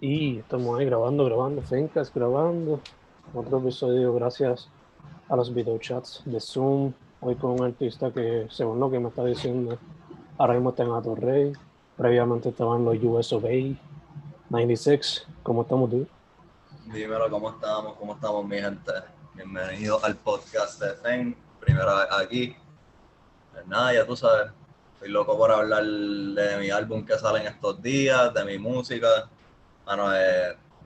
Y estamos ahí grabando, FENcast grabando. Otro episodio gracias a los videochats de Zoom. Hoy con un artista que, según lo que me está diciendo, ahora mismo está en Atorrey. Previamente estaba en los US of A, 96. ¿Cómo estamos, tú? Dímelo, ¿cómo estamos? ¿Cómo estamos, mi gente? Bienvenidos al podcast de FEN, primera vez aquí. Pues nada, ya tú sabes, estoy loco por hablar de mi álbum que sale en estos días, de mi música. Mano,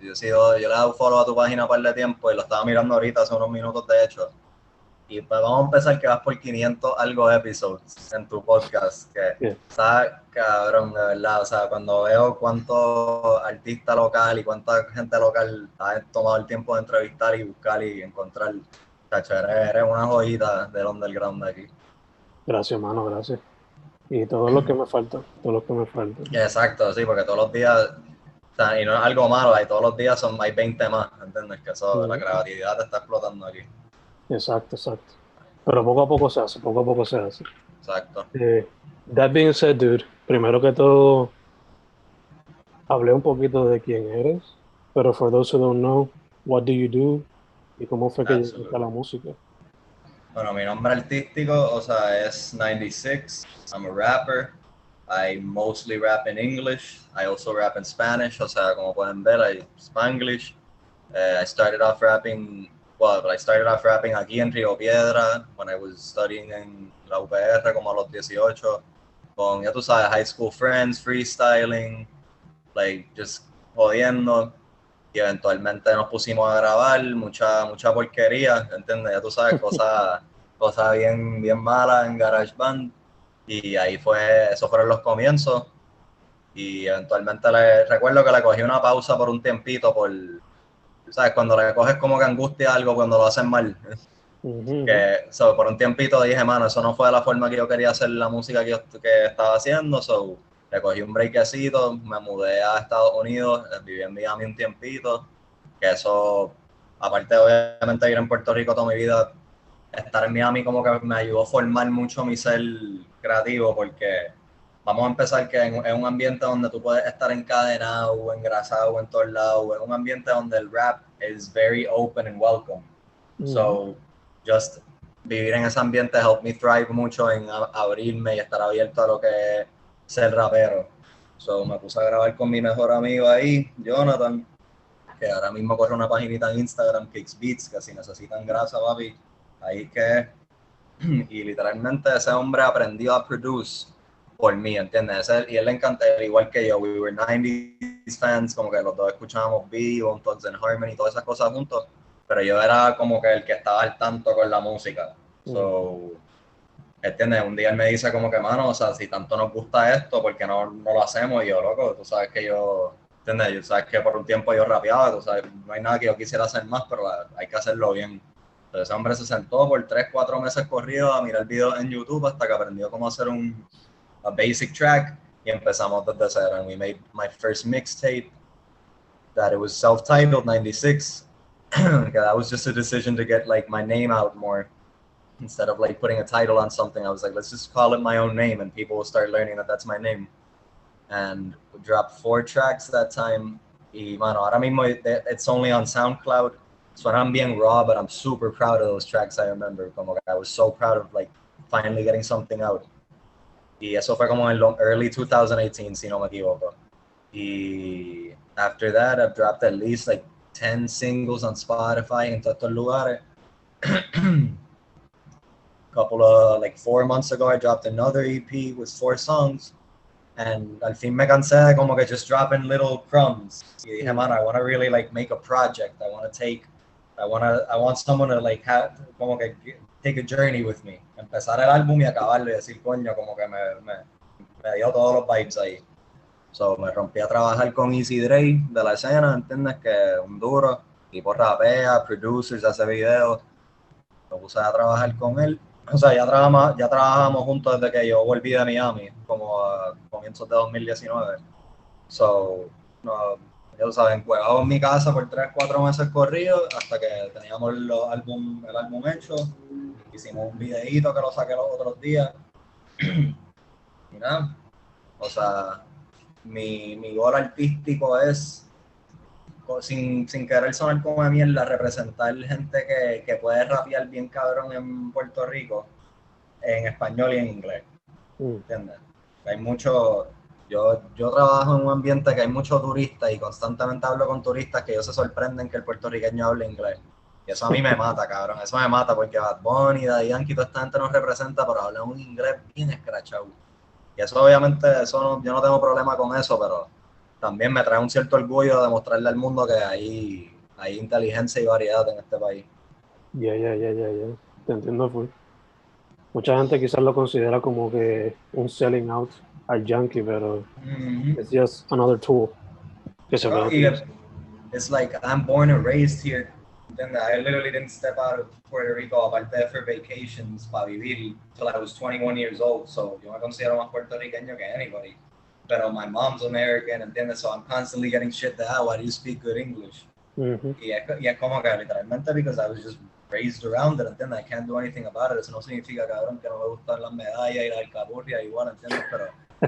yo le he dado follow a tu página un par de tiempo y lo estaba mirando ahorita hace unos minutos, de hecho. Y pues vamos a empezar que vas por 500 algo episodios en tu podcast, que Bien. está cabrón, de verdad. O sea, cuando veo cuánto artista local y cuánta gente local ha tomado el tiempo de entrevistar y buscar y encontrar, chacho, eres una joyita del underground de aquí. Gracias, mano, gracias. Y todo lo que me falta, todo lo que me falta. Exacto, sí, porque todos los días, o sea, y no es algo malo, hay todos los días hay 20 más, ¿entiendes? Que eso, la Ujú. creatividad está explotando aquí. Exacto, exacto. Pero poco a poco se hace, poco a poco se hace. Exacto. Eh, that being said, dude, primero que todo, hablé un poquito de quién eres, pero for those who don't know, what do you do y cómo fue que llegaste a Absolutely. la música. Bueno, mi nombre artístico, o sea, es 96. I'm a rapper. I mostly rap in English. I also rap in Spanish, o sea, como pueden ver, I Spanglish. I started off rapping, I started off rapping aquí en Río Piedra when I was studying en la UPR como a los 18, con, ya tú sabes, high school friends, freestyling, like, just jodiendo. Y eventualmente nos pusimos a grabar mucha porquería, ¿entiendes? Ya tú sabes, cosas bien malas en GarageBand. Y ahí esos fueron los comienzos. Y eventualmente recuerdo que le cogí una pausa por un tiempito, ¿sabes? Cuando le coges como que angustia a algo cuando lo hacen mal. Ujú. Por un tiempito dije, mano, eso no fue la forma que yo quería hacer la música que estaba haciendo. Le cogí un breakcito, me mudé a Estados Unidos, viví en Miami un tiempito, que eso, aparte de obviamente vivir en Puerto Rico toda mi vida, estar en Miami como que me ayudó a formar mucho mi ser creativo, porque vamos a empezar que en un ambiente donde tú puedes estar encadenado o engrasado en todos lados, en un ambiente donde el rap is very open and welcome. Ujú. So, just vivir en ese ambiente helped me thrive mucho en abrirme y estar abierto a lo que es ser rapero. So, me puse a grabar con mi mejor amigo ahí, Jonathan, que ahora mismo corre una paginita en Instagram, Kicks Beats, que si necesitan grasa, papi, ahí que. Y literalmente ese hombre aprendió a produce por mí, ¿entiendes? Y él le encanta, igual que yo, we were 90s fans, como que los dos escuchábamos Bone Thugs and Harmony y todas esas cosas juntos, pero yo era como que el que estaba al tanto con la música. Ujú. So, ¿entiendes? Un día él me dice como que, mano, o sea, si tanto nos gusta esto, ¿por qué no lo hacemos? Y yo, loco, tú sabes que ¿entiendes? Tú sabes que por un tiempo yo rapeaba, tú sabes, no hay nada que yo quisiera hacer más, pero hay que hacerlo bien. Entonces ese hombre se sentó por 3, 4 meses corridos a mirar videos en YouTube hasta que aprendió cómo hacer a basic track y empezamos desde cero. And we made my first mixtape that it was self-titled 96. That was just a decision to get like my name out more. Instead of like putting a title on something, I was like, let's just call it my own name and people will start learning that that's my name. And we dropped 4 tracks that time. Y mano, ahora mismo it's only on SoundCloud. Suenan bien raw, but I'm super proud of those tracks. I remember, como que I was so proud of like finally getting something out. Y eso fue como en early 2018, si no me equivoco. Y after that, I've dropped at least like 10 singles on Spotify en todos estos lugares. Couple of like 4 months ago, I dropped another EP with 4 songs. And al fin me cansé de como que just dropping little crumbs. Y dije, man, Ujú. I want to really like make a project. I want someone to like have, como que take a journey with me. Empezar el álbum y acabarlo y decir, coño, como que me dio todos los vibes ahí. So, me rompí a trabajar con Easy Dre de la escena, ¿entiendes? Que un duro, tipo rapea, producers, hace videos. Me puse a trabajar con él. O sea, ya trabajamos juntos desde que yo volví de Miami, como a comienzos de 2019. So, no, ya lo saben, jugábamos en mi casa por 3, 4 meses corridos hasta que teníamos el álbum hecho. Hicimos un videíto que lo saqué los otros días. Y nada, o sea, mi gol artístico es sin querer sonar como de mierda, representar gente que puede rapear bien cabrón en Puerto Rico, en español y en inglés, ¿entiendes? Hay mucho, yo trabajo en un ambiente que hay muchos turistas y constantemente hablo con turistas que ellos se sorprenden que el puertorriqueño hable inglés. Y eso a mí me mata, cabrón, eso me mata porque Bad Bunny, Daddy Yankee, toda esta gente nos representa, pero hablan un inglés bien escrachado. Y eso obviamente, yo no tengo problema con eso, pero también me trae un cierto orgullo de mostrarle al mundo que hay inteligencia y variedad en este país. Ya. Te entiendo full. Mucha gente quizás lo considera como que un selling out al yankee, pero it's just another tool que se puede No, y utilizar. it's like I'm born and raised here. ¿Entiendes? I literally didn't step out of Puerto Rico aparte de for vacations para vivir till I was 21 years old. So yo me considero más puertorriqueño que anybody. Pero my mom's American, ¿entiendes? So I'm constantly getting shit to, why do you speak good English? Y es como que literalmente because I was just raised around it, ¿entiendes? I can't do anything about it. Eso no significa, cabrón, que no me gustan las medallas y la alcapurria igual, ¿entiendes? Pero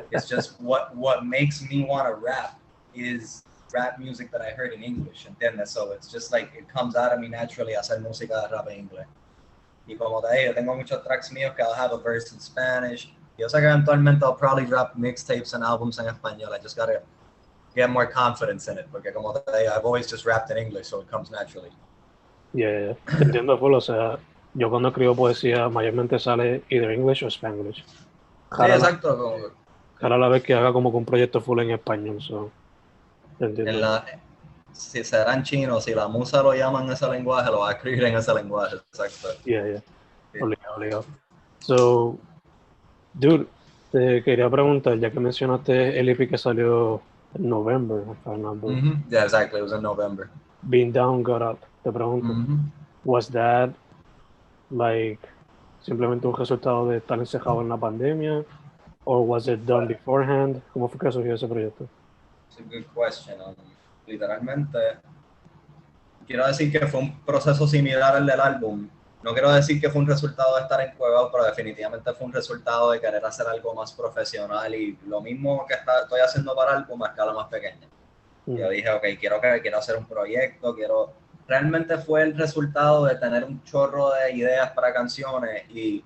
it's just what makes me want to rap is rap music that I heard in English, ¿entiendes? So it's just like it comes out of me naturally hacer música de rap en inglés. Y como te digo, tengo muchos tracks míos que I'll have a verse in Spanish. Yo sé que eventualmente I'll probably drop mixtapes and albums en español. I just gotta get more confidence in it, porque como te digo, I've always just rapped in English, so it comes naturally. Yeah. Te entiendo full, o sea, yo cuando escribo poesía mayormente sale either English o Spanglish. Sí, Rara la, exacto. Como, rara la vez que haga como que un proyecto full en español, so, te entiendo en full. la, si será en chino, si la musa lo llama en ese lenguaje, lo va a escribir en ese lenguaje, exacto. Yeah. Sí. Obligado. So, dude, te quería preguntar, ya que mencionaste el EP que salió en November, if I remember, Yeah, exactly. It was in November. Being Down, Got Up, te pregunto, was that like simplemente un resultado de estar encejado en la pandemia, or was it done beforehand? ¿Cómo fue que surgió ese proyecto? It's a good question. Literalmente, quiero decir que fue un proceso similar al del álbum. No quiero decir que fue un resultado de estar encuevado, pero definitivamente fue un resultado de querer hacer algo más profesional y lo mismo que estoy haciendo para el álbum a escala más pequeña. Yo dije, ok, quiero hacer un proyecto, Realmente fue el resultado de tener un chorro de ideas para canciones y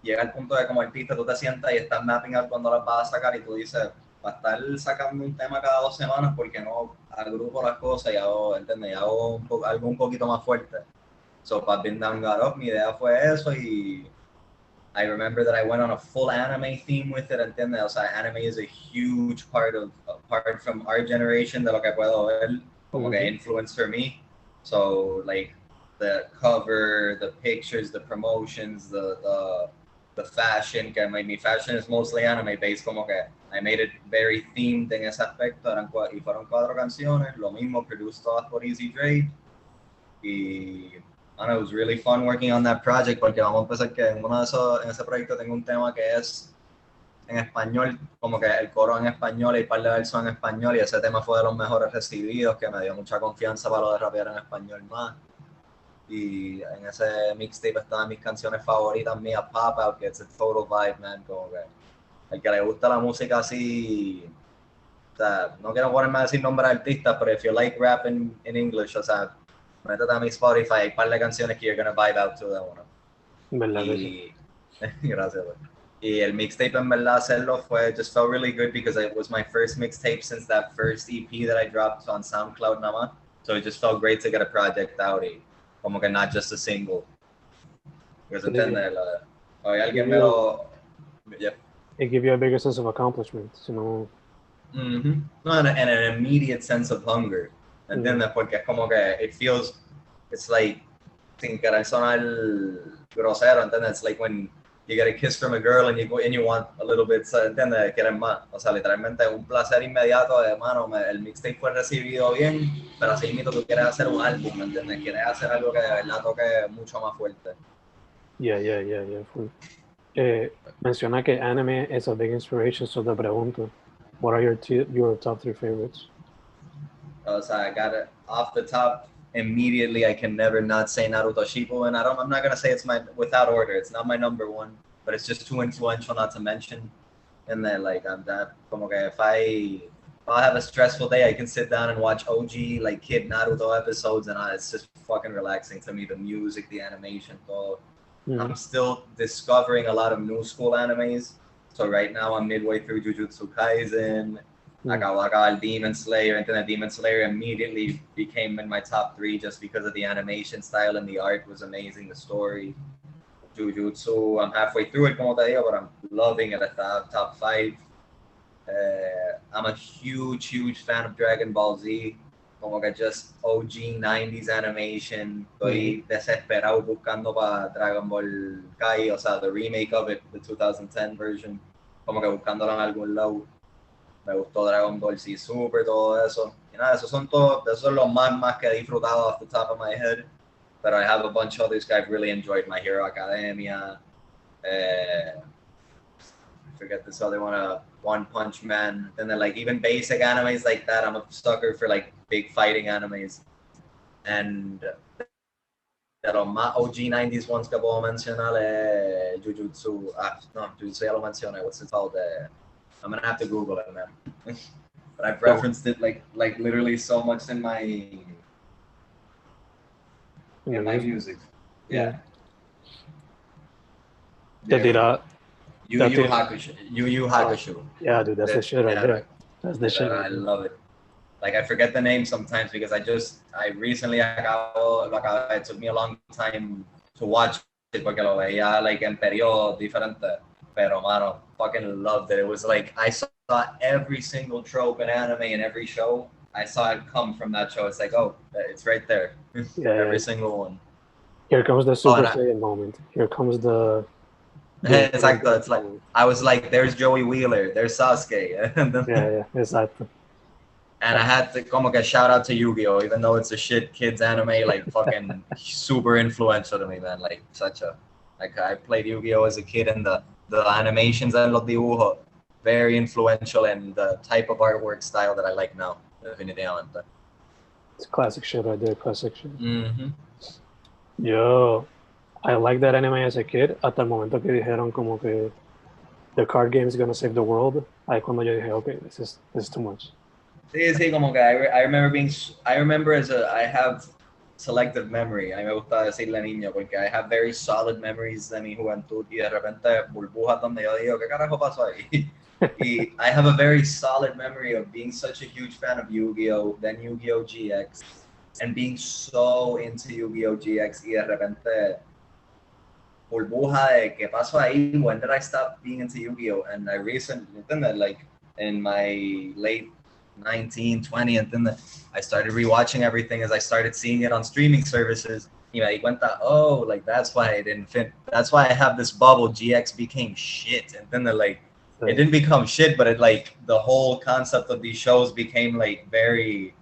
llega al punto de como artista tú te sientas y estás mapping out cuando las vas a sacar y tú dices, para estar sacando un tema cada 2 semanas, porque no agrupo las cosas y hago, ¿entiendes? Y hago algo un poquito más fuerte. So, para Been Down Got Up, mi idea fue eso y I remember that I went on a full anime theme with it, ¿entiendes? O sea, anime is a huge part apart from our generation, de lo que puedo ver, como que influence for me. So, like, the cover, the pictures, the promotions, the fashion, que mi fashion is mostly anime based, como que I made it very themed en ese aspecto, y fueron 4 canciones, lo mismo, produced todas por Easy Dre, y it was really fun working on that project, porque vamos a empezar que en ese proyecto tengo un tema que es en español, como que el coro en español y un par de versos en español, y ese tema fue de los mejores recibidos, que me dio mucha confianza para lo de rapear en español más. Y en ese mixtape estaban mis canciones favoritas mías, Pop Out, que es a total vibe, man, como que al que le gusta la música así, o sea, no quiero ponerme a decir nombre de artistas, pero if you like rap in English, o sea, métete a mi Spotify, hay un par de canciones que you're gonna vibe out to de uno. ¿Verdad que sí? Y gracias, güey. Y el mixtape en verdad hacerlo just felt really good because it was my first mixtape since that first EP that I dropped on SoundCloud nada más. So it just felt great to get a project out y como que not just a single. Because Sí, entiendes, hoy give alguien me you, lo... Yeah. it give you a bigger sense of accomplishment, you know? No, and an immediate sense of hunger. ¿Entiendes? Porque es como que it's like, sin querer sonar grosero, ¿entiendes? It's like when you get a kiss from a girl and you want a little bit, ¿entiendes? Quieres más. O sea, literalmente un placer inmediato de, mano, el mixtape fue recibido bien, pero así mismo tú quieres hacer un álbum, ¿me entiendes? Quieres hacer algo que de verdad toque mucho más fuerte. Yeah, full. Menciona que anime is a big inspiration, so te pregunto, what are your top 3 favorites? O sea, I got it off the top immediately. I can never not say Naruto Shippuden. I'm not gonna say it's without order. It's not my number one, but it's just too influential not to mention. And then like I'm that como que if I have a stressful day, I can sit down and watch OG like Kid Naruto episodes, and it's just fucking relaxing to me. The music, the animation, todo. I'm still discovering a lot of new school animes. So right now I'm midway through Jujutsu Kaisen. Acabo de acabar Demon Slayer, and then Demon Slayer immediately became in my top 3 just because of the animation style and the art was amazing, the story. Jujutsu, I'm halfway through it, como te digo, but I'm loving it at the top 5. I'm a huge fan of Dragon Ball Z. Como que just OG 90s animation. Estoy desesperado buscando para Dragon Ball Kai, o sea, the remake of it, the 2010 version. Como que buscándolo en algún lado. Me gustó Dragon Ball Z Super, todo eso. Y nada, esos son los más que he disfrutado off the top of my head. But I have a bunch of others I've really enjoyed. My Hero Academia. I forget this other one, One Punch Man. Then like even basic animes like that. I'm a sucker for like big fighting animes. And de los más OG 90s ones que puedo mencionar es Jujutsu. No, Jujutsu ya lo mencioné. What's it called? I'm gonna have to Google it, man. But I've referenced it like literally so much in my music. Yeah. Yu Yu Hakusho. Yeah, dude, that's the shit right there. That's the shit. I love it. Like I forget the name sometimes because I recently it took me a long time to watch it porque lo veía like en periodo diferente. Pero mano, fucking loved it. It was like I saw every single trope in anime and every show. I saw it come from that show. It's like, oh, it's right there. Every single one. Here comes the Super Saiyan moment. Here comes the. Exactly. It's like I was like, there's Joey Wheeler, there's Sasuke. Yeah, exactly. And I had to como que shout out to Yu-Gi-Oh, even though it's a shit kids anime, like fucking super influential to me, man. Like I played Yu-Gi-Oh as a kid, and the animations and los dibujos very influential in the type of artwork style that I like now. Definitivamente. It's classic shit right there, classic shit. Mm-hmm. Yo, I liked that anime as a kid. Hasta el momento que dijeron como que the card game is gonna save the world. Ahí cuando yo dije, okay, this is too much. Sí, como que I remember I have selective memory. A mí me gusta decirle niño porque I have very solid memories de mi juventud y de repente burbujas donde yo digo, ¿qué carajo pasó ahí? Y I have a very solid memory of being such a huge fan of Yu-Gi-Oh, then Yu-Gi-Oh GX, and being so into Yu-Gi-Oh GX y de repente burbuja de ¿qué pasó ahí? When did I stop being into Yu-Gi-Oh? And I recently, like in my late 19, 20, and then I started rewatching everything as I started seeing it on streaming services. Y me di cuenta, oh, like that's why it didn't fit. That's why I have this bubble. GX became shit, and then like it didn't become shit, but it like the whole concept of these shows became like very.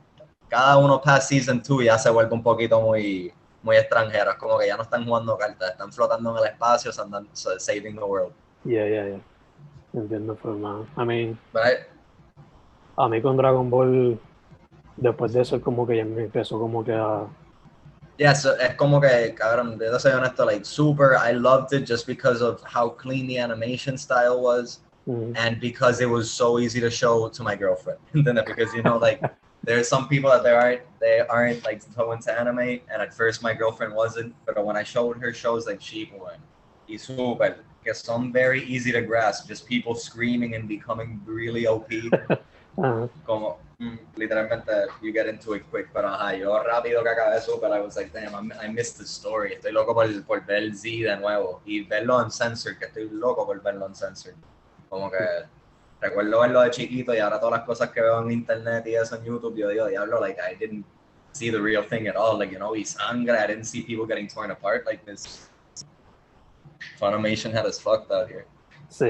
Cada uno past season 2 ya se vuelve un poquito muy extranjeros, como que ya no están jugando cartas, están flotando en el espacio, saving the world. Yeah. Entiendo, man. I mean. But a mí con Dragon Ball, después de eso, como que ya me empezó como que a... Yeah, so es como que, cabrón, de ser honesto, like, super, I loved it just because of how clean the animation style was, and because it was so easy to show to my girlfriend. Because, you know, like, there's some people that they aren't, like, so into anime, and at first my girlfriend wasn't, but when I showed her shows like Shippuden, y super, que son very easy to grasp, just people screaming and becoming really OP. Como literalmente you get into it quick, pero yo rápido que acabé Super, I was like, damn, I missed the story. Estoy loco por ver Z de nuevo y verlo en Censored, que estoy loco por verlo en Censored. Como que recuerdo verlo de chiquito y ahora todas las cosas que veo en internet y eso en YouTube, yo digo, diablo, like I didn't see the real thing at all. Like, you know, y sangre, I didn't see people getting torn apart like this. Funimation had us fucked out here. Sí.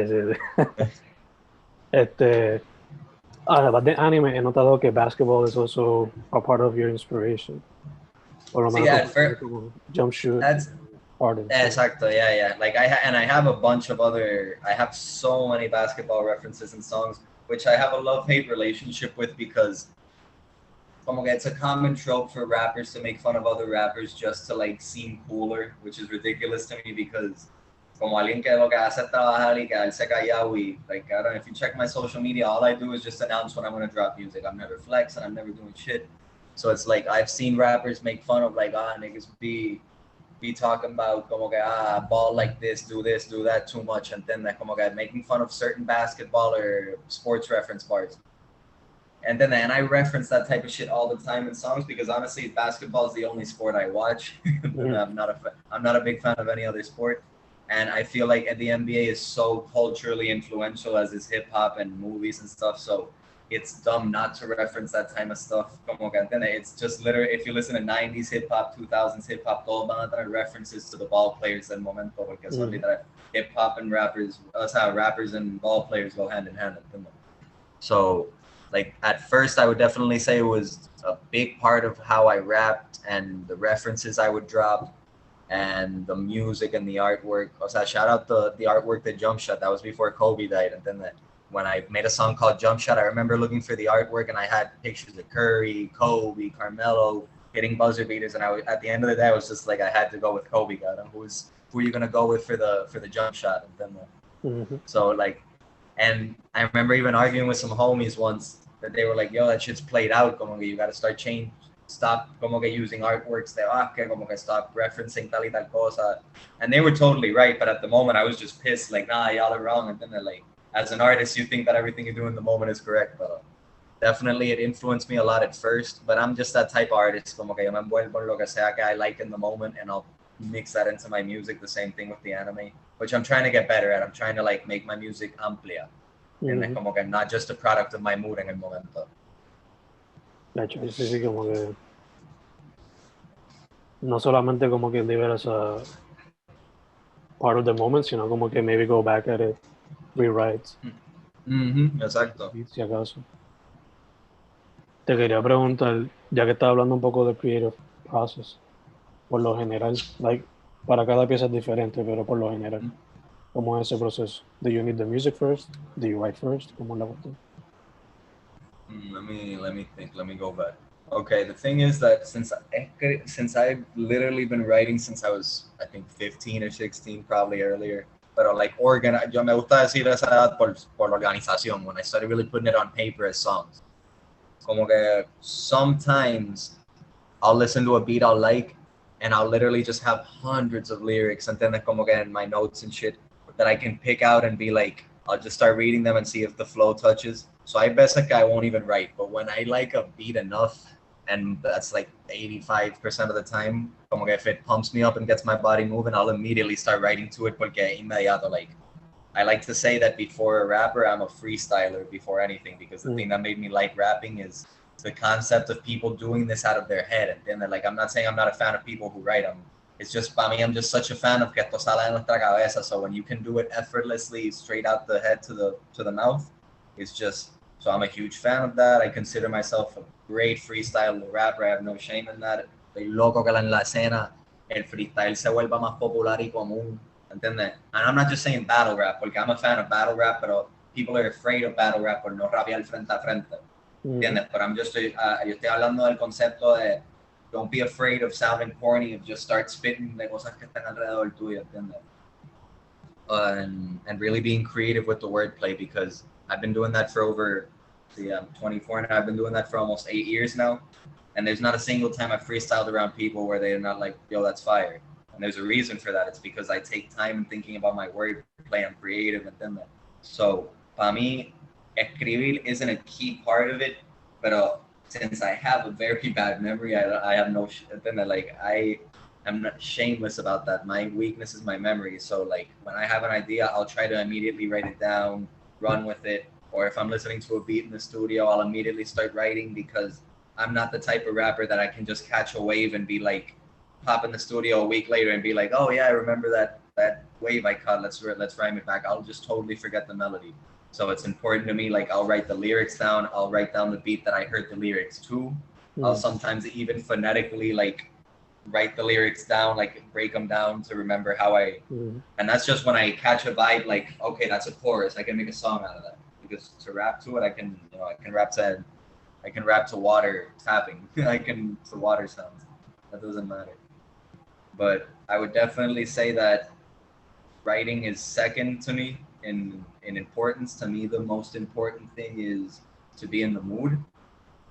Además de anime, he notado que basketball is also a part of your inspiration. Por lo menos como jump shoot. Exacto, yeah. Like I have a bunch of I have so many basketball references and songs, which I have a love-hate relationship with because como que it's a common trope for rappers to make fun of other rappers just to like seem cooler, which is ridiculous to me because como alguien que lo que hace es trabajar y quedarse callado y like I don't know, if you check my social media, all I do is just announce when I'm gonna drop music. I'm never flexing, I'm never doing shit. So it's like I've seen rappers make fun of like niggas be talking about como que ball like this, do that too much, and then como que making fun of certain basketball or sports reference bars. And I reference that type of shit all the time in songs because honestly, basketball is the only sport I watch. I'm not a big fan of any other sport, and I feel like the NBA is so culturally influential as is hip hop and movies and stuff. So it's dumb not to reference that type of stuff. Como que it's just literally if you listen to 90s hip hop, 2000s hip hop, todos van a tener references to the ball players del momento porque son literal hip hop and rappers. That's how rappers and ball players go hand in hand. So like at first I would definitely say it was a big part of how I rapped and the references I would drop and the music and the artwork. O sea, shout out the artwork that Jump Shot. That was before Kobe died. And then when I made a song called Jump Shot, I remember looking for the artwork and I had pictures of Curry, Kobe, Carmelo hitting buzzer beaters. And at the end of the day, I was just like, I had to go with Kobe. God, who are you gonna go with for the jump shot? And then so like. And I remember even arguing with some homies once that they were like, yo, that shit's played out. Como que you got to stop como que using artworks que como que stop referencing tal y tal cosa. And they were totally right. But at the moment, I was just pissed. Like, nah, y'all are wrong. And then they're like, as an artist, you think that everything you do in the moment is correct. But definitely it influenced me a lot at first. But I'm just that type of artist. Como que yo me envuelvo en lo que sea que I like in the moment. And I'll mix that into my music. The same thing with the anime, which I'm trying to get better at. I'm trying to like make my music amplia. And como que not just a product of my mood en el momento. De hecho, sí, como que no solamente como que leave it as a part of the moment, sino como que maybe go back at it, rewrite. Exacto. Si acaso. Te quería preguntar, ya que estás hablando un poco del creative process, por lo general, like, para cada pieza es diferente, pero por lo general, ¿cómo es ese proceso? Do you need the music first? Do you write first? ¿Cómo es la cuestión? Let me think. Let me go back. Okay, the thing is that since I've literally been writing since I was, I think, 15 or 16, probably earlier. Pero like yo me gusta decir esa edad por organización. When I started really putting it on paper as songs. Como que sometimes I'll listen to a beat I'll like, and I'll literally just have hundreds of lyrics, and then como que in my notes and shit that I can pick out and be like, I'll just start reading them and see if the flow touches. So I bet like I won't even write, but when I like a beat enough, and that's like 85% of the time, como que if it pumps me up and gets my body moving, I'll immediately start writing to it porque inmediato, like, I like to say that before a rapper, I'm a freestyler before anything, because the thing that made me like rapping is the concept of people doing this out of their head. And then they're like, I'm not saying I'm not a fan of people who write them. It's just, para mí, I'm just such a fan of que esto sale de nuestra cabeza. So when you can do it effortlessly, straight out the head to the mouth, it's just, so I'm a huge fan of that. I consider myself a great freestyle rapper. I have no shame in that. Estoy loco que en la escena el freestyle se vuelva más popular y común. ¿Entiendes? And I'm not just saying battle rap, porque I'm a fan of battle rap, pero people are afraid of battle rap por no rapear frente a frente. ¿Entiendes? Pero yo estoy hablando del concepto de don't be afraid of sounding corny, of just start spitting de cosas que están alrededor tuyo, ¿entiendes? And really being creative with the wordplay, because I've been doing that for over, I'm 24 and I've been doing that for almost 8 years now. And there's not a single time I've freestyled around people where they're not like, yo, that's fire. And there's a reason for that. It's because I take time in thinking about my wordplay. I'm creative and then that. So, para mí, escribir isn't a key part of it, but since I have a very bad memory, I have no, like, I'm not shameless about that. My weakness is my memory. So like when I have an idea, I'll try to immediately write it down, run with it. Or if I'm listening to a beat in the studio, I'll immediately start writing, because I'm not the type of rapper that I can just catch a wave and be like, pop in the studio a week later and be like, oh yeah, I remember that wave I caught. Let's rhyme it back. I'll just totally forget the melody. So it's important to me. Like I'll write the lyrics down. I'll write down the beat that I heard the lyrics to. I'll sometimes even phonetically like write the lyrics down, like break them down to remember how I. And that's just when I catch a vibe. Like, okay, that's a chorus. I can make a song out of that. Because to rap to it, I can rap to water tapping. I can to water sounds. That doesn't matter. But I would definitely say that writing is second to me in importance. To me, the most important thing is to be in the mood,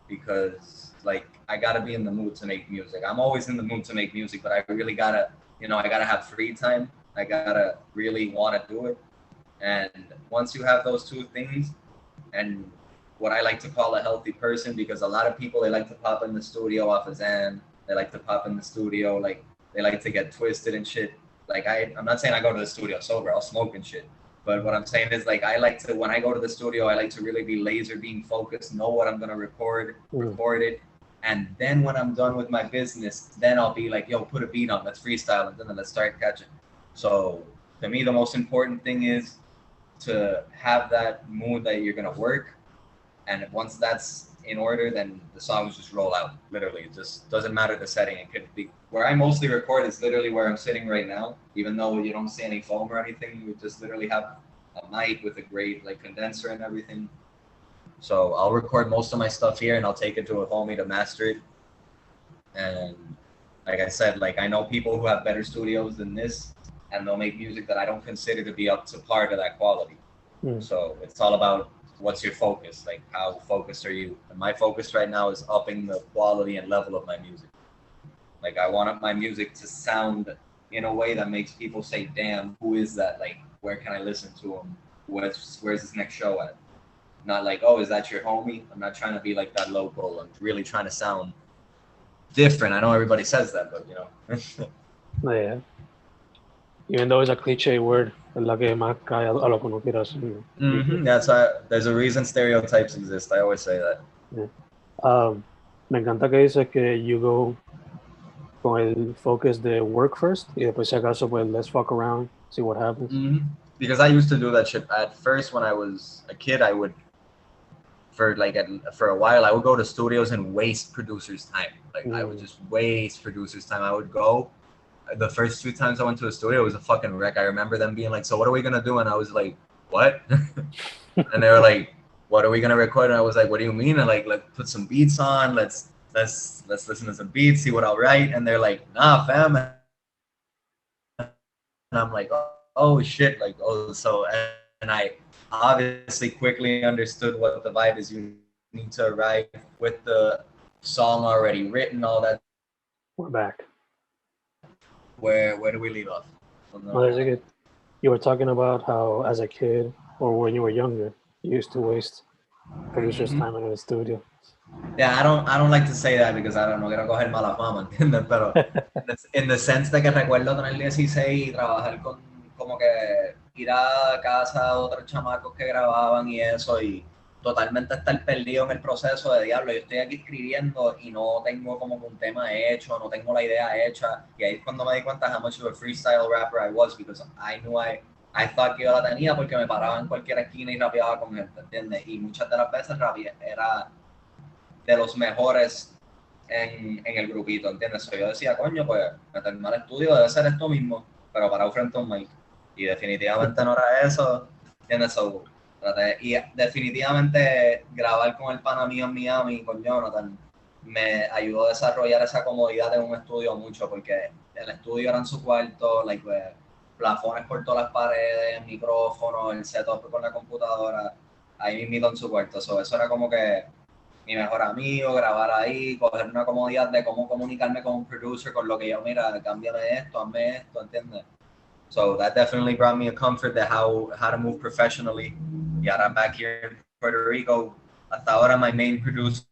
because like I gotta be in the mood to make music. I'm always in the mood to make music, but I really gotta, I gotta have free time. I gotta really want to do it. And once you have those two things, and what I like to call a healthy person, because a lot of people, they like to pop in the studio off of Xan. They like to pop in the studio, like they like to get twisted and shit. Like I'm not saying I go to the studio sober, I'll smoke and shit. But what I'm saying is, like, I like to, when I go to the studio, I like to really be laser beam focused, know what I'm gonna record it, and then when I'm done with my business, then I'll be like, yo, put a beat on, let's freestyle, and then let's start catching. So to me, the most important thing is to have that mood that you're gonna work, and once that's in order, then the songs just roll out. Literally, it just doesn't matter the setting. It could be where I mostly record is literally where I'm sitting right now. Even though you don't see any foam or anything, we just literally have a mic with a great like condenser and everything. So I'll record most of my stuff here, and I'll take it to a homie to master it. And like I said, like I know people who have better studios than this, and they'll make music that I don't consider to be up to par to that quality. So it's all about what's your focus, like how focused are you? And my focus right now is upping the quality and level of my music. Like I want my music to sound in a way that makes people say, damn, who is that? Like, where can I listen to him? Where's this next show at? Not like, oh, is that your homie? I'm not trying to be like that local. I'm really trying to sound different. I know everybody says that, but Yeah. Even though it's a cliche word, es la que más cae a lo que uno quiere hacer. That's there's a reason stereotypes exist. I always say that. Yeah. Me encanta que dices que you go con el focus de work first y después si acaso pues let's fuck around, see what happens. Because I used to do that shit. At first, when I was a kid, I would, for a while, I would go to studios and waste producers' time. Like I would just waste producers' time. I would go. The first 2 times I went to a studio, it was a fucking wreck. I remember them being like, "So what are we gonna do?" And I was like, "What?" And they were like, "What are we gonna record?" And I was like, "What do you mean?" And like, let's put some beats on. Let's listen to some beats, see what I'll write. And they're like, "Nah, fam." And I'm like, "Oh shit!" Like, oh, so and I obviously quickly understood what the vibe is. You need to write with the song already written, all that. We're back. Where do we leave off? You were talking about how as a kid or when you were younger, you used to waste producers' time in the studio. Yeah, I don't like to say that because I don't know, quiero coger mala fama, ¿entiendes? Pero in the sense de que recuerdo tener 16 y trabajar con, como que ir a casa de otros chamacos que grababan y eso, y totalmente estar perdido en el proceso de diablo. Yo estoy aquí escribiendo y no tengo como un tema hecho, no tengo la idea hecha, y ahí es cuando me di cuenta how much of a freestyle rapper I was, because I knew I thought que yo la tenía porque me paraba en cualquier esquina y rapeaba con gente, ¿entiendes? Y muchas de las veces era de los mejores en el grupito, ¿entiendes? So, yo decía, coño, pues meterme al estudio debe ser esto mismo, pero parado frente a un mic. Y definitivamente no era eso, ¿entiendes? So, y definitivamente grabar con el pana mío en Miami, con Jonathan, me ayudó a desarrollar esa comodidad en un estudio mucho, porque el estudio era en su cuarto, like, plafones por todas las paredes, micrófonos, el setup con la computadora, ahí mismo en su cuarto. So, eso era como que mi mejor amigo, grabar ahí, coger una comodidad de cómo comunicarme con un producer, con lo que yo, mira, cámbiame esto, hazme esto, ¿entiendes? So that definitely brought me a comfort de how to move professionally. Y ahora back here in Puerto Rico, hasta ahora my main producers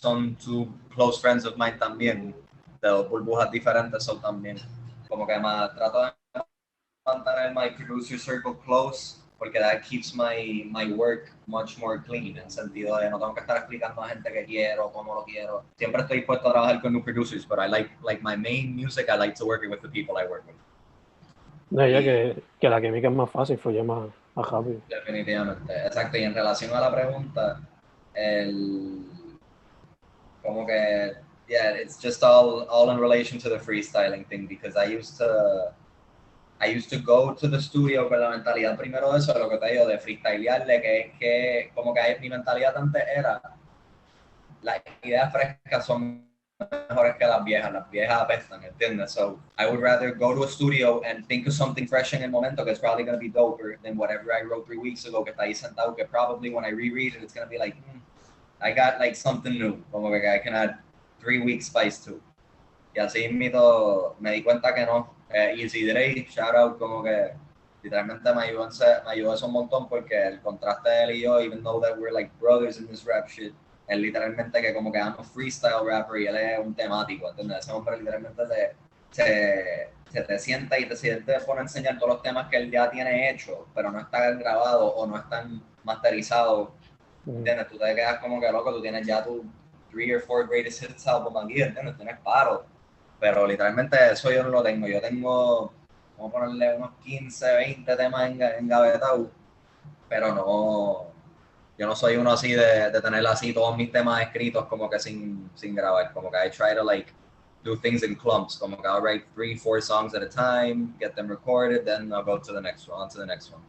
son 2 close friends of mine también, de 2 burbujas diferentes, son también. Como que más trato de mantener my producer circle close, porque that keeps my work much more clean, en sentido de no tengo que estar explicando a gente que quiero, cómo lo quiero. Siempre estoy dispuesto a trabajar con new producers, but I like my main music, I like to work with the people I work with. No, ya que la química es más fácil, fluye más rápido. Definitivamente, exacto. Y en relación a la pregunta, como que, yeah, it's just all in relation to the freestyling thing, because I used to go to the studio con la mentalidad primero de eso, de lo que te digo, de freestylear, de que como que mi mentalidad antes era, las ideas frescas son mejores que las viejas apestan, ¿entiendes? So I would rather go to a studio and think of something fresh en el momento que it's probably going to be doper than whatever I wrote 3 weeks ago que está ahí sentado que probably when I reread it it's going to be like, I got like something new, como que I can add 3 weeks spice to. Y así mito, me di cuenta que no. Easy Dre, shout out, como que literalmente me ayudó eso un montón porque el contraste de él y yo, even though that we're like brothers in this rap shit, él literalmente que como que I'm a freestyle rapper y él es un temático, ¿entiendes? Ese hombre literalmente se te sienta y te pone a enseñar todos los temas que él ya tiene hecho, pero no están grabados o no están masterizados, ¿entiendes? Tú te quedas como que loco, tú tienes ya tu 3 or 4 greatest hits album aquí, ¿entiendes? Tienes paro. Pero literalmente eso yo no lo tengo. Yo tengo, vamos a ponerle unos 15, 20 temas engavetados, pero no, yo no soy uno así de tener así todos mis temas escritos como que sin grabar. Como que I try to like do things in clumps. Como que I'll write 3, 4 songs at a time, get them recorded, then I'll go to the next one, on to the next one.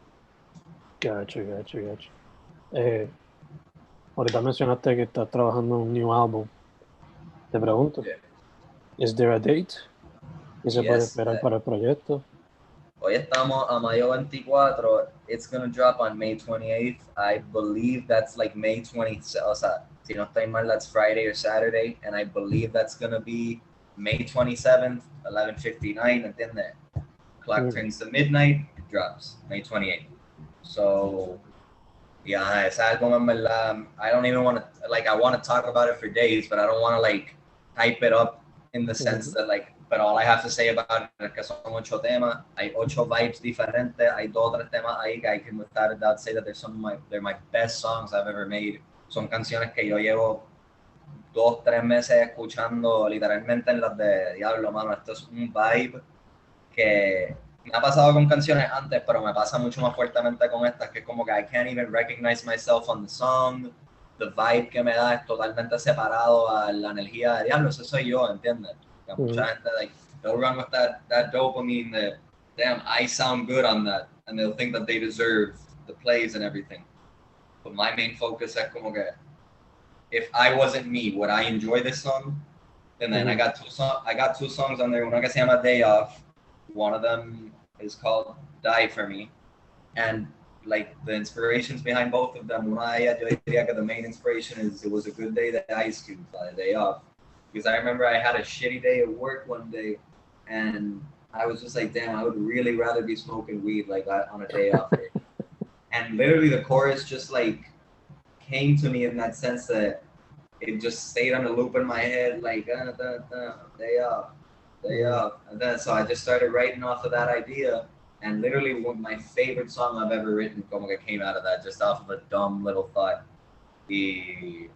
Gotcha. Ahorita mencionaste que estás trabajando en un new album. Te pregunto, Yeah. ¿is there a date? ¿Qué se puede esperar para el proyecto? Hoy estamos a mayo 24. It's going to drop on May 28th. I believe that's like May 20th. O sea, si no estoy mal, that's Friday or Saturday. And I believe that's going to be May 27th, 11:59. ¿Entiendes? Clock turns to midnight, it drops May 28th. So, yeah, ese álbum en verdad, I don't even want to, like, I want to talk about it for days, but I don't want to, like, hype it up in the sense that, like, but all I have to say about it es que son 8 temas, hay 8 vibes diferentes, hay 2 o 3 temas ahí que I can without a doubt say that they're my best songs I've ever made. Son canciones que yo llevo 2, 3 meses escuchando literalmente en las de diablo, mano, esto es un vibe que me ha pasado con canciones antes, pero me pasa mucho más fuertemente con estas, que es como que I can't even recognize myself on the song, the vibe que me da es totalmente separado a la energía de diablo, eso soy yo, ¿entiendes? Que mucha gente, like, they'll run with that dopamine that, damn, I sound good on that, and they'll think that they deserve the plays and everything. But my main focus is como que, if I wasn't me, would I enjoy this song? And then I got 2 songs on there, una que se llama Day Off. One of them is called Die For Me. And like the inspirations behind both of them, una de ellas yo diría que the main inspiration is It Was a Good Day, the Ice Cube by the Day Off. Because I remember I had a shitty day at work one day and I was just like, damn, I would really rather be smoking weed like on a day off. And literally the chorus just like came to me in that sense that it just stayed on a loop in my head, like day off. And then so I just started writing off of that idea, and literally one of my favorite song I've ever written como que came out of that, just off of a dumb little thought,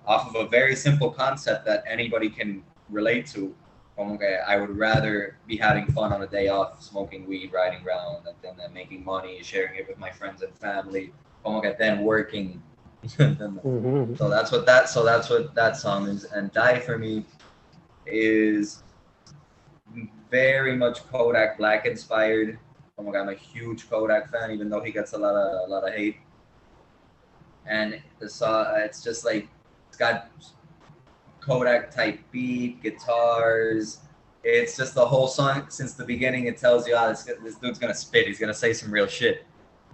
off of a very simple concept that anybody can relate to. Como que I would rather be having fun on a day off, smoking weed, riding around, and then making money, sharing it with my friends and family. Como que then working. So that's what that song is. And Die For Me is very much Kodak Black inspired. I'm a huge Kodak fan, even though he gets a lot of hate. And the song, it's just like it's got Kodak type beat, guitars. It's just the whole song since the beginning. It tells you, this dude's gonna spit. He's gonna say some real shit,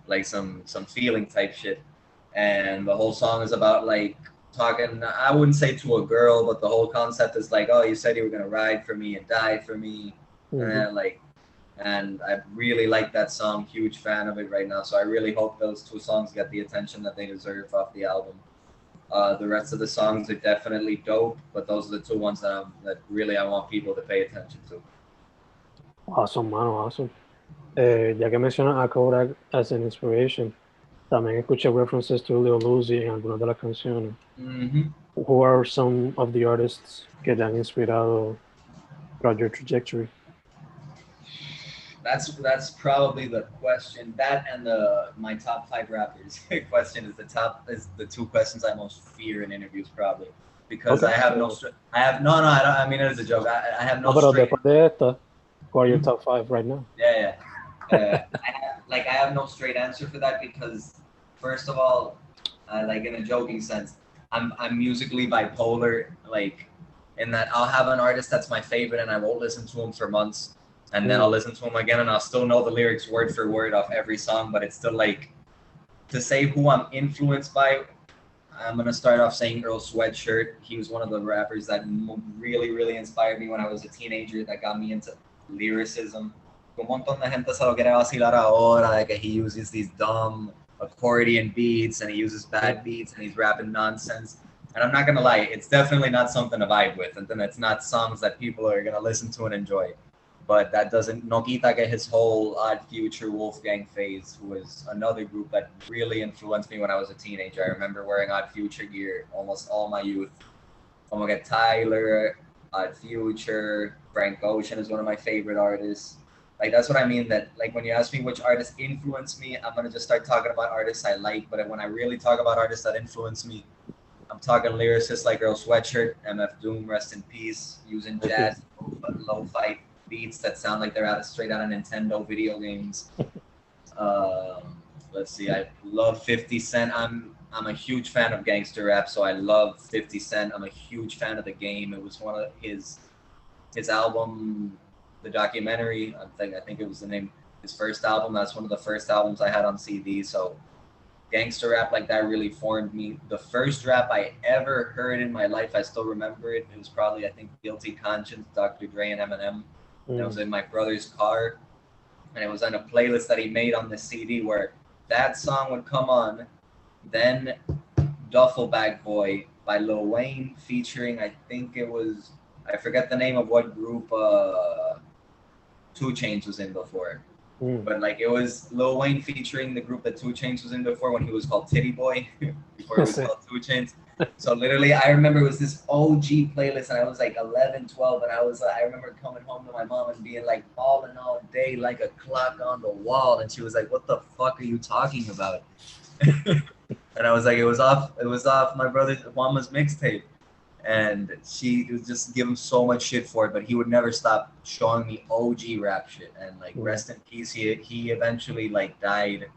like some feeling type shit. And the whole song is about like talking, I wouldn't say to a girl, but the whole concept is like, oh, you said you were gonna ride for me and die for me. And I really like that song, huge fan of it right now. So I really hope those 2 songs get the attention that they deserve off the album. The rest of the songs are definitely dope, but those are the 2 ones that really I want people to pay attention to. Awesome, mano, awesome. Ya que mencionas a Kodak as an inspiration, también escuché references to Lil Uzi en algunas de las canciones. Who are some of the artists que te han inspirado throughout your trajectory? That's probably the question. That and my top 5 rappers question is the 2 questions I most fear in interviews probably, because okay, I mean it is a joke. I have no. Pero después de esta, what are your top 5 right now? Yeah. I have no straight answer for that because first of all, like in a joking sense, I'm musically bipolar. Like in that I'll have an artist that's my favorite and I won't listen to him for months, and then I'll listen to him again and I'll still know the lyrics word for word off every song, but it's still like, to say who I'm influenced by, I'm gonna start off saying Earl Sweatshirt. He was one of the rappers that really, really inspired me when I was a teenager. That got me into lyricism. Un montón de gente se lo quiere vacilar ahora de que he uses these dumb accordion beats and he uses bad beats and he's rapping nonsense. And I'm not gonna lie, it's definitely not something to vibe with, and then it's not songs that people are gonna listen to and enjoy. But that doesn't no quita que his whole Odd Future Wolfgang phase was another group that really influenced me when I was a teenager. I remember wearing Odd Future gear almost all my youth. Como que Tyler, Odd Future, Frank Ocean is one of my favorite artists. Like, that's what I mean, that like when you ask me which artists influence me, I'm gonna just start talking about artists I like. But when I really talk about artists that influence me, I'm talking lyricists like Earl Sweatshirt, MF Doom, rest in peace, using jazz, lo-fi beats that sound like they're straight out of Nintendo video games. Let's see, I love 50 Cent. I'm a huge fan of gangster rap, so I love 50 Cent. I'm a huge fan of The Game. It was one of his album, the documentary. I think it was the name. His first album. That's one of the first albums I had on CD. So gangster rap like that really formed me. The first rap I ever heard in my life, I still remember it. It was probably, I think, Guilty Conscience, Dr. Dre and Eminem. And it was in my brother's car, and it was on a playlist that he made on the CD where that song would come on, then Duffel Bag Boy by Lil Wayne featuring, I think it was, I forget the name of what group 2 Chainz was in before. But like, it was Lil Wayne featuring the group that 2 Chainz was in before when he was called Titty Boy, before it was called 2 Chainz. So literally, I remember it was this OG playlist, and I was like 11, 12, and I remember coming home to my mom and being like balling all day like a clock on the wall, and she was like, "What the fuck are you talking about?" And I was like, "It was off my brother Mama's mixtape." And she was just giving so much shit for it, but he would never stop showing me OG rap shit. And like, rest in peace, he eventually like died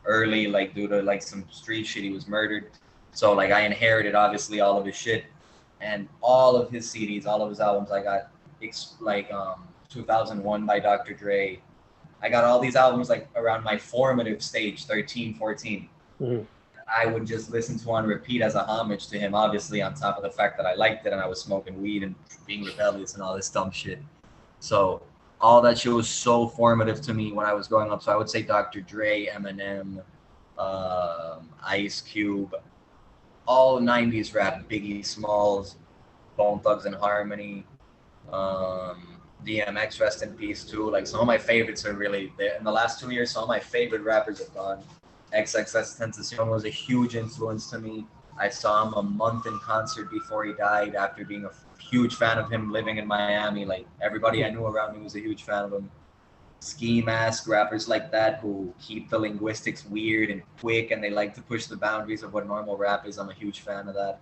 early, like due to like some street shit. He was murdered. So like, I inherited obviously all of his shit and all of his CDs, all of his albums. I got like 2001 by Dr. Dre. I got all these albums like around my formative stage, 13, 14. I would just listen to on repeat as a homage to him, obviously, on top of the fact that I liked it and I was smoking weed and being rebellious and all this dumb shit. So all that shit was so formative to me when I was growing up. So I would say Dr. Dre, Eminem, Ice Cube, all 90s rap, Biggie Smalls, Bone Thugs and Harmony, DMX, rest in peace too. Like, some of my favorites are really there. In the last 2 years, some of my favorite rappers have gone. XXXTentacion was a huge influence to me. I saw him a month in concert before he died, after being a huge fan of him living in Miami. Like, everybody I knew around me was a huge fan of him. Ski mask rappers like that who keep the linguistics weird and quick, and they like to push the boundaries of what normal rap is. I'm a huge fan of that.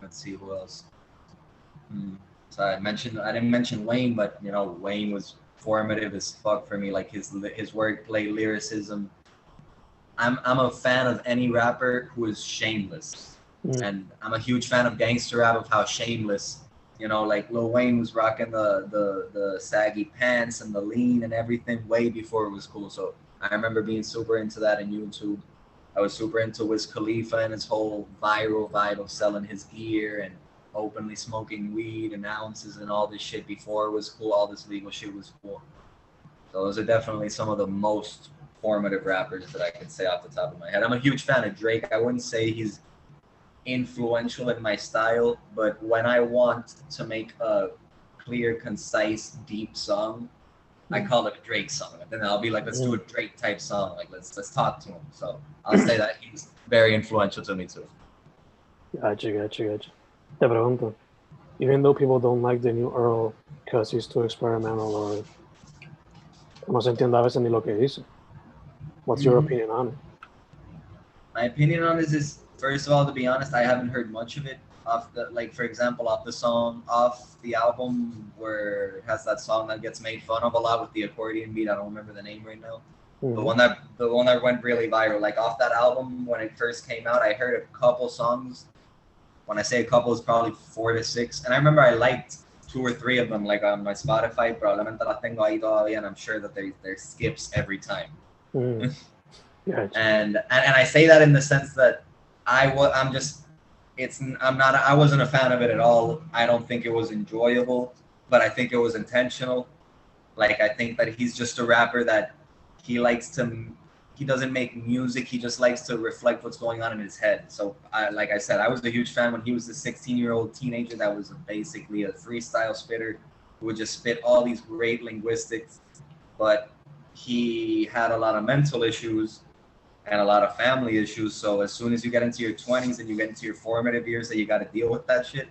Let's see who else. So I didn't mention Wayne, but you know, Wayne was formative as fuck for me. Like, his wordplay, lyricism. I'm a fan of any rapper who is shameless, and I'm a huge fan of gangster rap, of how shameless, you know, like Lil Wayne was rocking the saggy pants and the lean and everything way before it was cool. So I remember being super into that in YouTube. I was super into Wiz Khalifa and his whole viral vibe of selling his gear and openly smoking weed and ounces and all this shit before it was cool. All this legal shit was cool. So those are definitely some of the most formative rappers that I could say off the top of my head. I'm a huge fan of Drake. I wouldn't say he's influential in my style, but when I want to make a clear, concise, deep song, I call it a Drake song. And then I'll be like, let's do a Drake type song. Like, let's talk to him. So I'll say that he's very influential to me too. Gotcha. Te pregunto, even though people don't like the new Earl because he's too experimental, or no se entiende a veces ni lo que dice, what's your opinion on it? My opinion on this is, first of all, to be honest, I haven't heard much of it. Off the, like, for example, off the album where it has that song that gets made fun of a lot with the accordion beat. I don't remember the name right now. The one that went really viral. Like, off that album when it first came out, I heard a couple songs When I say a couple, it's probably 4 to 6. And I remember I liked 2 or 3 of them, like on my Spotify. Probablemente las tengo ahí todavía, and I'm sure that they're skips every time. Yeah. And I say that in the sense that I wasn't a fan of it at all. I don't think it was enjoyable, but I think it was intentional. Like, I think that he's just a rapper that he doesn't make music. He just likes to reflect what's going on in his head. So, like I said, I was a huge fan when he was a 16-year-old teenager that was basically a freestyle spitter who would just spit all these great linguistics. But he had a lot of mental issues and a lot of family issues. So as soon as you get into your 20s and you get into your formative years that you got to deal with that shit,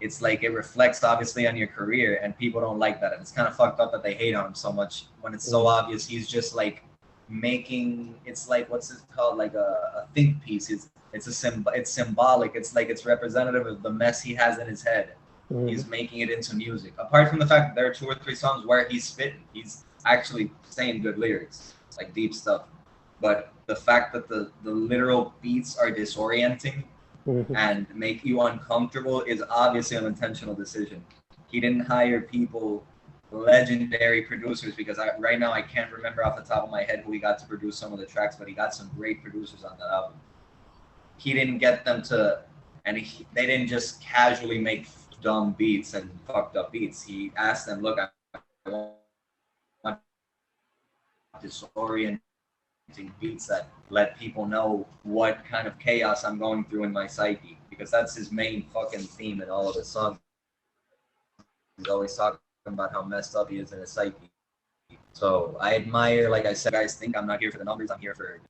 it's like it reflects obviously on your career, and people don't like that. And it's kind of fucked up that they hate on him so much when it's so obvious he's just like making, it's like, what's it called, like a think piece. It's symbolic. It's like it's representative of the mess he has in his head. He's making it into music. Apart from the fact that there are 2 or 3 songs where he's spitting, he's actually saying good lyrics, like deep stuff. But the fact that the literal beats are disorienting and make you uncomfortable is obviously an intentional decision. He didn't hire people, legendary producers, because right now I can't remember off the top of my head who he got to produce some of the tracks, but he got some great producers on that album. He didn't get them to, they didn't just casually make dumb beats and fucked up beats. He asked them, look, I want disorienting beats that let people know what kind of chaos I'm going through in my psyche, because that's his main fucking theme in all of his songs. He's always talking about how messed up he is in his psyche. So I admire, like I said, guys think I'm not here for the numbers. I'm here for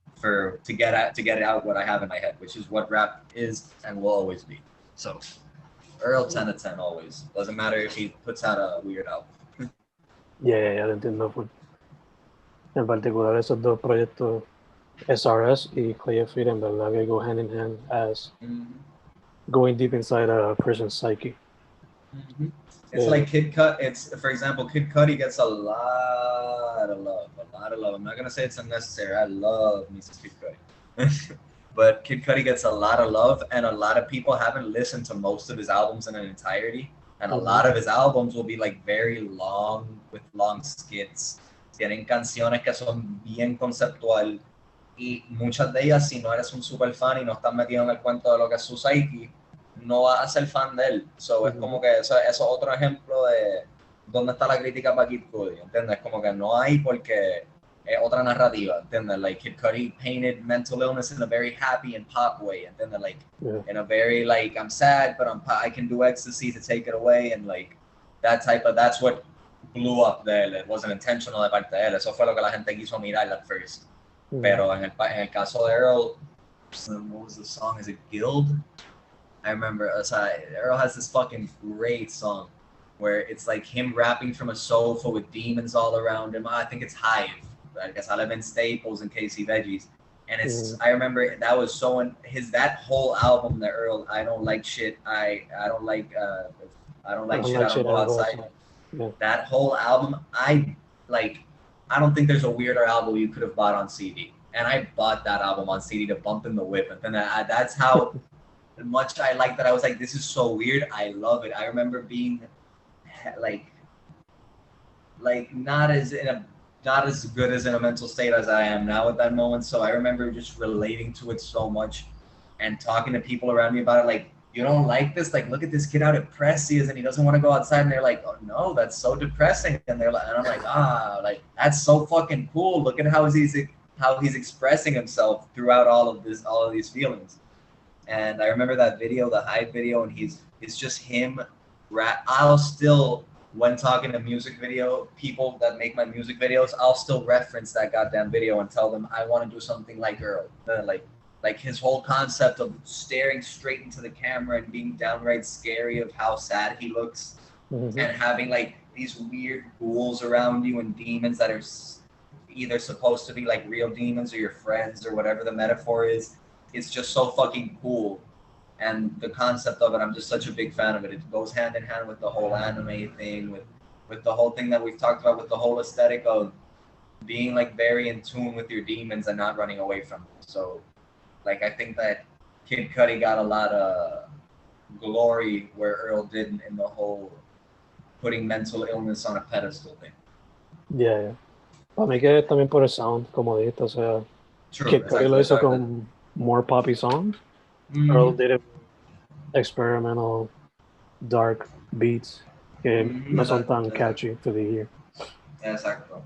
to get out what I have in my head, which is what rap is and will always be. So Earl 10 to 10 always. Doesn't matter if he puts out a weird album. Ya te entiendo. Pues. En particular, esos 2 proyectos, SRS y Clay Feet, en verdad que go hand in hand as going deep inside a person's psyche. It's like Kid Cudi. It's, for example, Kid Cudi gets a lot of love. I'm not gonna say it's unnecessary. I love me some Kid Cudi. But Kid Cudi gets a lot of love, and a lot of people haven't listened to most of his albums in an entirety. And a lot of his albums will be like very long, with long skits. Tienen canciones que son bien conceptual, y muchas de ellas, si no eres un super fan y no estás metido en el cuento de lo que es su psyche, no vas a ser fan de él. So, es como que eso es otro ejemplo de dónde está la crítica para Kid Cudi, ¿entiendes? Como que no hay, porque es otra narrativa, ¿entiendes? Like, Kid Cudi painted mental illness in a very happy and pop way, ¿entiendes? Like, in a very, like, I'm sad, but I can do ecstasy to take it away, and like, that's what blew up de él. It wasn't intentional de parte de él. Eso fue lo que la gente quiso mirar at first. Pero en el caso de Earl, what was the song? Is it Guild? I remember, Earl has this fucking great song where it's like him rapping from a sofa with demons all around him. I think it's Hive. I guess I live in Staples and Casey Veggies. And it's, I remember that was so, that whole album, the Earl, I don't like shit. I don't like shit. I don't go outside. Yeah. That whole album, I don't think there's a weirder album you could have bought on CD. And I bought that album on CD to bump in the whip. And then that's how much I liked that. I was like, this is so weird. I love it. I remember being like not as good as in a mental state as I am now at that moment. So I remember just relating to it so much and talking to people around me about it. Like, you don't like this? Like, look at this kid, how depressed he is, and he doesn't want to go outside. And they're like, oh no, that's so depressing. And they're like, and I'm like, like, that's so fucking cool. Look at how he's expressing himself throughout all of these feelings. And I remember that video, the Hype video, and it's just him I'll still, when talking to music video people that make my music videos, I'll still reference that goddamn video and tell them I want to do something like Earl. Like his whole concept of staring straight into the camera and being downright scary of how sad he looks, and having like these weird ghouls around you and demons that are either supposed to be like real demons or your friends or whatever the metaphor is. It's just so fucking cool. And the concept of it, I'm just such a big fan of it. It goes hand in hand with the whole anime thing, with the whole thing that we've talked about, with the whole aesthetic of being like very in tune with your demons and not running away from them. So like, I think that Kid Cudi got a lot of glory where Earl did in the whole putting mental illness on a pedestal thing. Yeah. Para mí que es también por el sound, como dijiste, o sea, True, Kid Cudi lo exacto, hizo exacto. con more poppy songs. Earl Mm-hmm. did it with experimental, dark beats que Mm-hmm. no son tan Exacto. catchy to the ear. Exacto.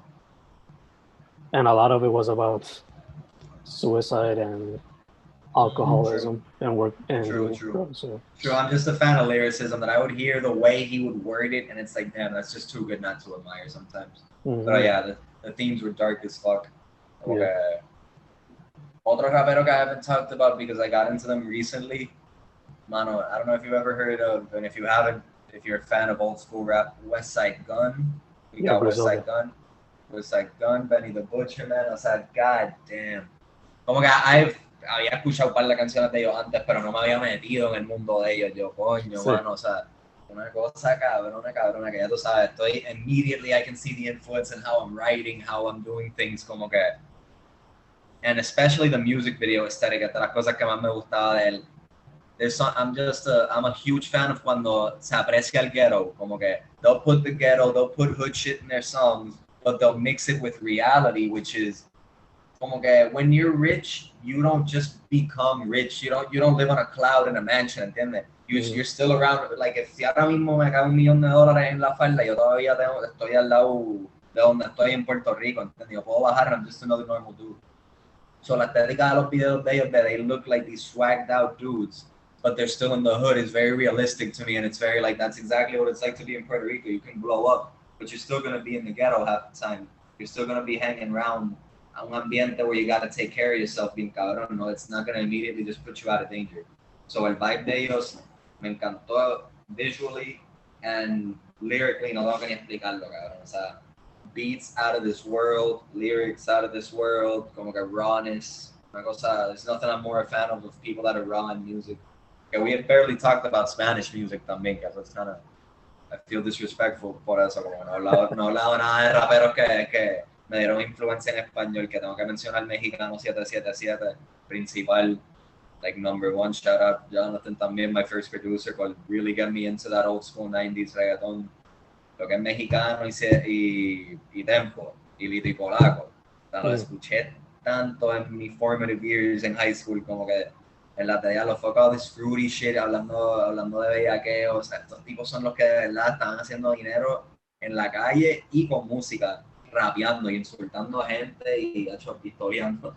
And a lot of it was about suicide and Mm-hmm. True. alcoholism and work and True, doing true. drugs. So. True, I'm just a fan of lyricism that I would hear the way he would word it, and it's like, damn, that's just too good not to admire sometimes. But yeah, the themes were dark as fuck. Yeah. Okay. Otro rapero que I haven't talked about because I got into them recently. Mano, I don't know if you've ever heard of, and if you haven't, if you're a fan of old school rap, West Side Gun. We Yeah, got West Griselda. Side Gun. West Side Gun, Benny the Butcher, man. O sea, god damn. Como que había escuchado un par de canciones de ellos antes, pero no me había metido en el mundo de ellos. Yo, coño, Sí. mano, o sea, una cosa cabrona, que ya tú sabes, estoy immediately I can see the influence in how I'm writing, how I'm doing things, como que, and especially the music video aesthetic, esta las cosas que más me gustaba de él. I'm a huge fan of cuando se aprecia el ghetto, como que they'll put the ghetto, they'll put hood shit in their songs, but they'll mix it with reality, which is como que when you're rich, you don't just become rich. You don't live on a cloud in a mansion, ¿entiendes? You're still around. Like, si ahora mismo me cae $1,000,000 en la falda, yo todavía estoy al lado de donde estoy en Puerto Rico, ¿entiendes? Yo puedo bajar, I'm just another normal dude. So la estética de los videos de ellos, they look like these swagged out dudes, but they're still in the hood, is very realistic to me, and it's very like, that's exactly what it's like to be in Puerto Rico. You can blow up, but you're still gonna be in the ghetto half the time. You're still gonna be hanging around un ambiente where you gotta take care of yourself, bien cabrón. No, it's not gonna immediately just put you out of danger. So el vibe de ellos me encantó visually and lyrically, no tengo que ni explicarlo, cabrón. O sea, beats out of this world, lyrics out of this world, como que rawness. Una cosa, there's nothing I'm more a fan of people that are raw in music. Okay, we had barely talked about Spanish music también, because it's kind of, I feel disrespectful por eso, como no hablaba nada de raperos que me dieron influencia en español, que tengo que mencionar Mexicano 777, principal, like #1, shout out Jonathan también, my first producer, called really get me into that old school 90s reggaeton, lo que es Mexicano y Tempo, y Vito y Polaco. O sea, lo escuché tanto en mis formative years en high school, como que en la teoría los fuck all this fruity shit, hablando de bellaqueo. O sea, estos tipos son los que de verdad estaban haciendo dinero en la calle y con música, rapeando y insultando a gente y historiando.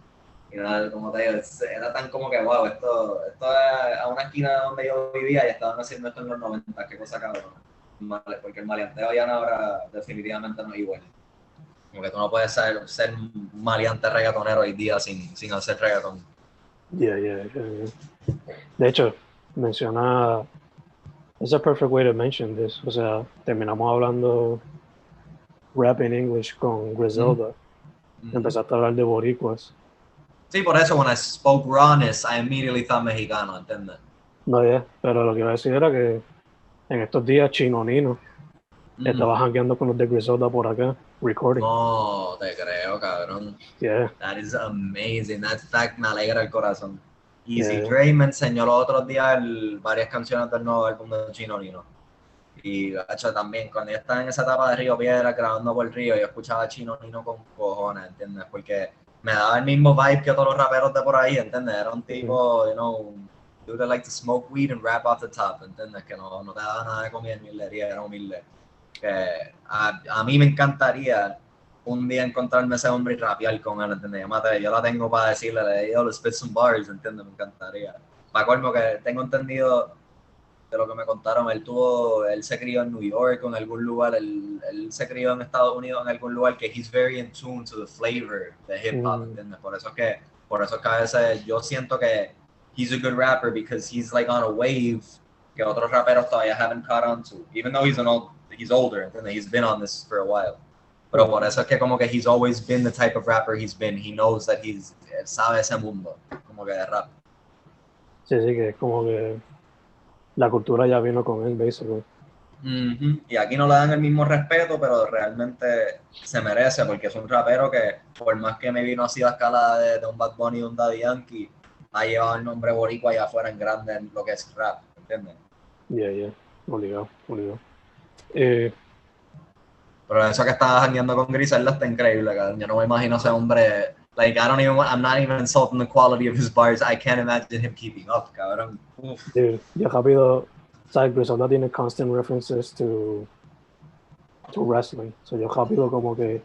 Y nada, como te digo, era tan como que, wow, esto es a una esquina donde yo vivía y estaban haciendo esto en los 90, qué cosa cabrón. Porque el maleanteo ya ahora definitivamente no es igual. Como que tú no puedes ser un maleante reggaetonero hoy día sin hacer reggaeton. Yeah. De hecho, menciona, it's a perfect way to mention this. O sea, terminamos hablando rap in English con Griselda. Empezaste a hablar de boricuas. Sí, por eso, when I spoke rawness, I immediately thought mexicano, ¿entiendes? No, pero lo que iba a decir era que en estos días Chino Nino estaba jangueando con los de Griselda por acá, recording. No, te creo, cabrón. Yeah. That is amazing. That fact me alegra el corazón. Easy Yeah. Dre me enseñó los otros días varias canciones del nuevo álbum de Chino Nino. Y hecho también, cuando yo estaba en esa etapa de Río Piedra grabando por Río, yo escuchaba a Chino Nino con cojones, ¿entiendes? Porque me daba el mismo vibe que todos los raperos de por ahí, ¿entiendes? Era un tipo, you know, dude that like to smoke weed and rap off the top, ¿entiendes? Que no te daba nada de comida en millería, era humilde. Que a mí me encantaría un día encontrarme ese hombre y rapear con él, ¿entiendes? Yo la tengo para decirle, yo le spit some bars, ¿entiendes? Me encantaría. Para colmo que tengo entendido de lo que me contaron, él se crió en New York o en algún lugar, él se crió en Estados Unidos en algún lugar que he's very in tune to the flavor de hip hop, ¿entiendes? Por eso es que a veces yo siento que he's a good rapper because he's like on a wave que otros raperos todavía haven't caught on to, even though he's older, ¿entiendes? He's been on this for a while. Pero por eso es que como que he's always been the type of rapper he's been. He knows that sabe ese mundo, como que de rap. Sí, que es como que la cultura ya vino con él, basically. Y aquí no le dan el mismo respeto, pero realmente se merece, porque es un rapero que, por más que me vino así a escala de un Bad Bunny y un Daddy Yankee, ha llevado el nombre boricua allá afuera en grande en lo que es rap, ¿entiendes? Yeah, obligado. Pero eso que estaba jangueando con Griselda está increíble, cabrón. Yo no me imagino ese hombre. Like, I'm not even insulting the quality of his bars. I can't imagine him keeping up, cabrón. Uf. Ya rápido, sabes, Griselda tiene constant references to wrestling. So yo rápido como que es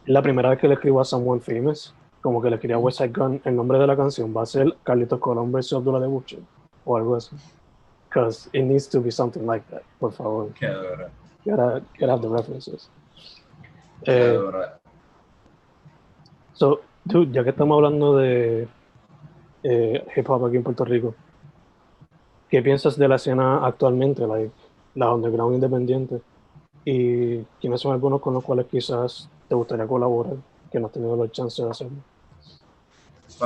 la primera vez que le escribo a Someone Famous, como que le escribo a West Side Gun, el nombre de la canción va a ser Carlitos Colón versus Abdullah de Butcher o algo así. Because it needs to be something like that, por favor. Qué duro. Gotta have the references. Qué Eh, duro. so, dude, ya que estamos hablando de hip hop aquí en Puerto Rico, ¿qué piensas de la escena actualmente, like, la underground independiente? ¿Y quiénes son algunos con los cuales quizás te gustaría colaborar, que no has tenido la chance de hacerlo? Pues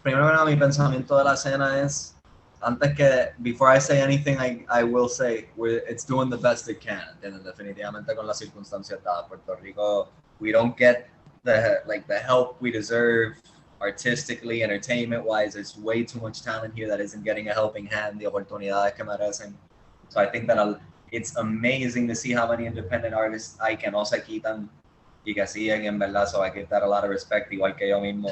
primero mi pensamiento de la escena es, antes que, before I say anything, I will say, it's doing the best it can, ¿entiendes? Definitivamente con las circunstancias dadas. Puerto Rico, we don't get the help we deserve artistically, entertainment-wise. There's way too much talent here that isn't getting a helping hand, the oportunidades que merecen. So I think that it's amazing to see how many independent artists hay que no se quitan y que siguen en verdad, so I give that a lot of respect, igual que yo mismo.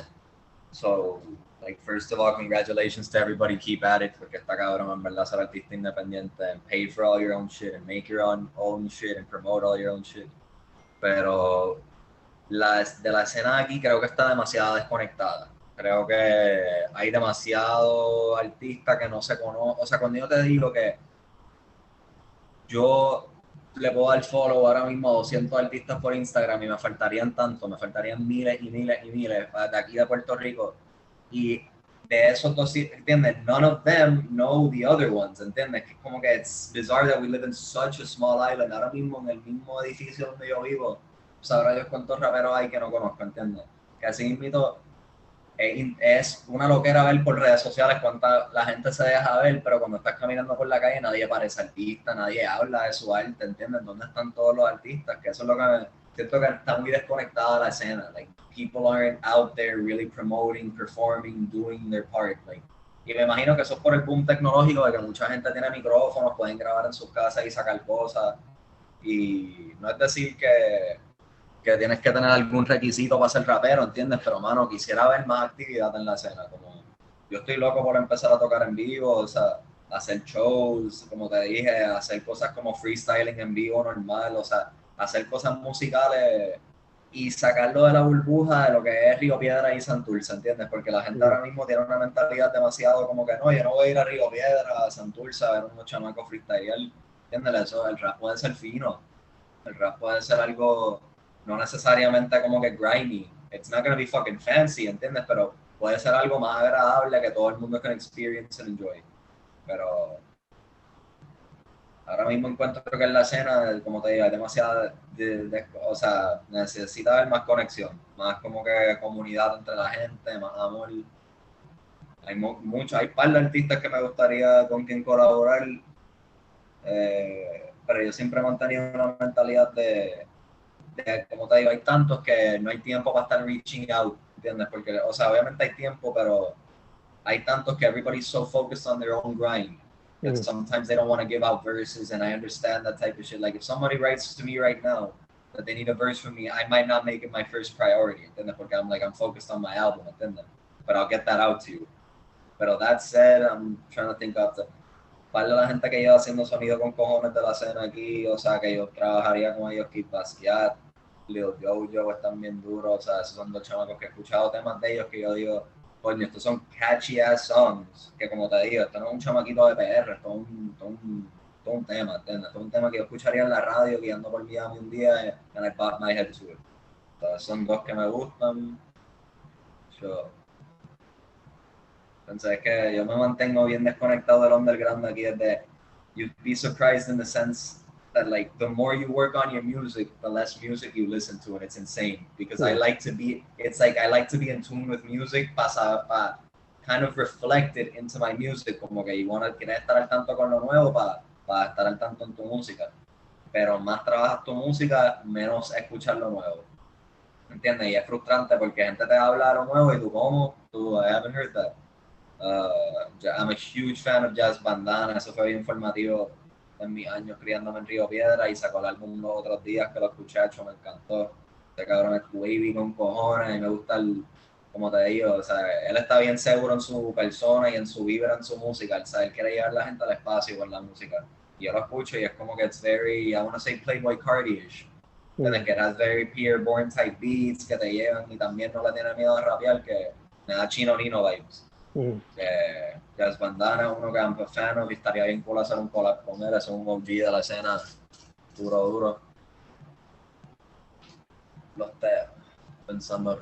So, like, first of all, congratulations to everybody. Keep at it, porque está cabrón en verdad ser artista independiente and pay for all your own shit and make your own shit and promote all your own shit. Pero de la escena de aquí creo que está demasiado desconectada. Creo que hay demasiado artista que no se conoce. O sea, cuando yo te digo que yo le puedo dar follow ahora mismo a 200 artistas por Instagram y me faltarían miles y miles y miles de aquí de Puerto Rico, y de esos dos, ¿entiendes? None of them know the other ones, ¿entiendes? Que es como que it's bizarre that we live in such a small island. Ahora mismo en el mismo edificio donde yo vivo, sabrá Dios cuántos raperos hay que no conozco, ¿entiendes? Que así mismo es una loquera ver por redes sociales cuánta la gente se deja ver, pero cuando estás caminando por la calle nadie parece artista, nadie habla de su arte, ¿entiendes? ¿Dónde están todos los artistas? Que eso es lo que siento que está muy desconectada la escena. Like, people aren't out there really promoting, performing, doing their part. Like, y me imagino que eso es por el boom tecnológico de que mucha gente tiene micrófonos, pueden grabar en sus casas y sacar cosas. Y no es decir que tienes que tener algún requisito para ser rapero, ¿entiendes? Pero, mano, quisiera ver más actividad en la escena. Como, yo estoy loco por empezar a tocar en vivo, o sea, hacer shows, como te dije, hacer cosas como freestyling en vivo normal, o sea, hacer cosas musicales y sacarlo de la burbuja de lo que es Río Piedra y Santurce, ¿entiendes? Porque la gente ahora mismo tiene una mentalidad demasiado como que no, yo no voy a ir a Río Piedra, a Santurce, a ver unos chamacos freestyle, ¿entiendes? Eso, el rap puede ser fino, el rap puede ser algo no necesariamente como que grimy. It's not gonna be fucking fancy, ¿entiendes? Pero puede ser algo más agradable que todo el mundo can experience and enjoy. Pero ahora mismo encuentro que en la escena, como te digo, hay demasiada, o sea, necesita haber más conexión, más como que comunidad entre la gente, más amor. Hay par de artistas que me gustaría con quien colaborar, pero yo siempre he mantenido una mentalidad como te digo, hay tantos que no hay tiempo para estar reaching out, ¿entiendes? Porque, o sea, obviamente hay tiempo, pero hay tantos que everybody's so focused on their own grind that sometimes they don't want to give out verses, and I understand that type of shit. Like, if somebody writes to me right now that they need a verse from me, I might not make it my first priority, ¿entiendes? Porque I'm focused on my album, ¿entiendes? But I'll get that out to you. Pero that said, I'm trying to think of para la gente que lleva haciendo sonido con cojones de la escena aquí, o sea, que yo trabajaría con ellos, Kid Basquiat, Lil Jojo están bien duros, o sea, esos son dos chamacos que he escuchado temas de ellos que yo digo, coño, estos son catchy ass songs, que como te digo, esto no es un chamaquito de PR, esto es todo un tema, ¿entiendes? Todo un tema que yo escucharía en la radio guiando por Miami un día and I bought my head to it. Entonces, son dos que me gustan. Entonces es que yo me mantengo bien desconectado del underground aquí desde, you'd be surprised in the sense that like the more you work on your music, the less music you listen to, and it's insane because I like to be in tune with music para kind of reflect it into my music, como que quieres estar al tanto con lo nuevo para estar al tanto en tu música, pero más trabajas tu música, menos escuchas lo nuevo, ¿entiendes? Y es frustrante porque gente te habla de lo nuevo y tú, ¿cómo? Tú, I haven't heard that. I'm a huge fan of Jazz Bandana. Eso fue bien informativo en mis años criándome en Río Piedra y sacó el álbum los otros días que lo escuché, hecho, me encantó. Este cabrón es wavy con cojones y me gusta como te digo, o sea, él está bien seguro en su persona y en su vibra, en su música, o sea, él quiere llevar a la gente al espacio con la música. Y yo lo escucho y es como que it's very, I want to say Playboy Cardi-ish. Tienes que eras very Pierre Bourne type beats que te llevan y también no le tiene miedo a rapear, que me da Chino Nino vibes. Jazz Bandana, uno que I'm a fan of, y estaría bien cool hacer un collab con él, es un OG de la escena, duro. Los pensando,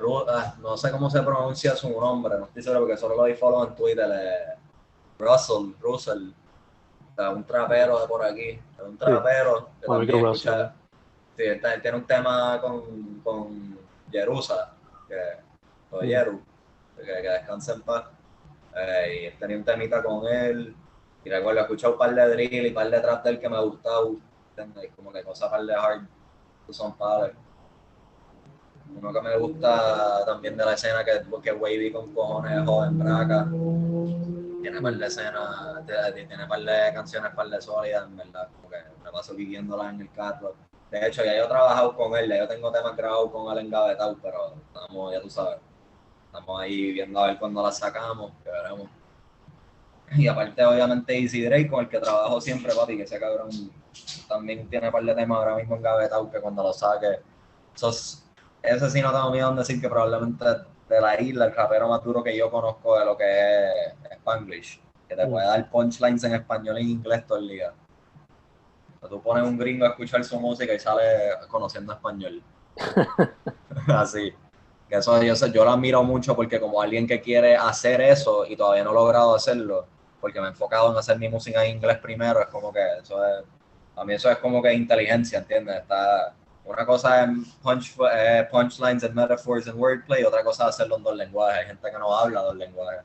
no sé cómo se pronuncia su nombre, no estoy seguro porque solo lo di follow en Twitter, Russell, un trapero de por aquí, un trapero que también escucha, sí, él tiene un tema con Jerusa, Jeru, que descanse en paz. Y tenía un temita con él y recuerdo escuchar un par de drill y un par de trap del que me gustaba, como que cosas par de hard son padres. Uno que me gusta también de la escena que es wavy con cojones, joven, braca, tiene par de escenas, tiene par de canciones, par de sólidas, en verdad, como que me paso viviéndolas en el carro. De hecho, ya yo he trabajado con él, ya yo tengo temas grabados con él engavetados, pero estamos, ya tú sabes, estamos ahí viendo a ver cuándo las sacamos, que veremos. Y aparte, obviamente, Easy Drake, con el que trabajo siempre, papi, que ese cabrón también tiene un par de temas ahora mismo engavetados que cuando lo saque. Ese sí no tengo miedo en decir que probablemente de la isla, el rapero más duro que yo conozco de lo que es Spanglish, que te puede dar punchlines en español y en inglés todo el día. O sea, tú pones un gringo a escuchar su música y sale conociendo español. Así. Que eso yo lo admiro mucho porque como alguien que quiere hacer eso y todavía no he logrado hacerlo, porque me he enfocado en hacer mi música en inglés primero, es como que a mí eso es como que inteligencia, ¿entiendes? Una cosa es punchlines and metaphors and wordplay, otra cosa es hacerlo en dos lenguajes. Hay gente que no habla dos lenguajes.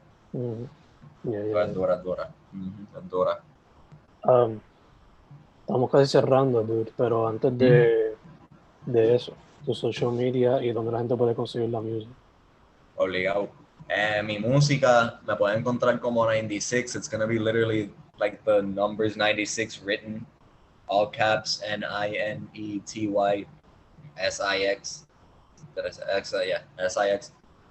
Es dura. Es dura. Estamos casi cerrando, dude, pero antes de eso, tu social media y donde la gente puede conseguir la música. Obligado. Mi música me pueden encontrar como 96. It's gonna be literally like the numbers 96 written. All caps, NINETY SIX. SIX.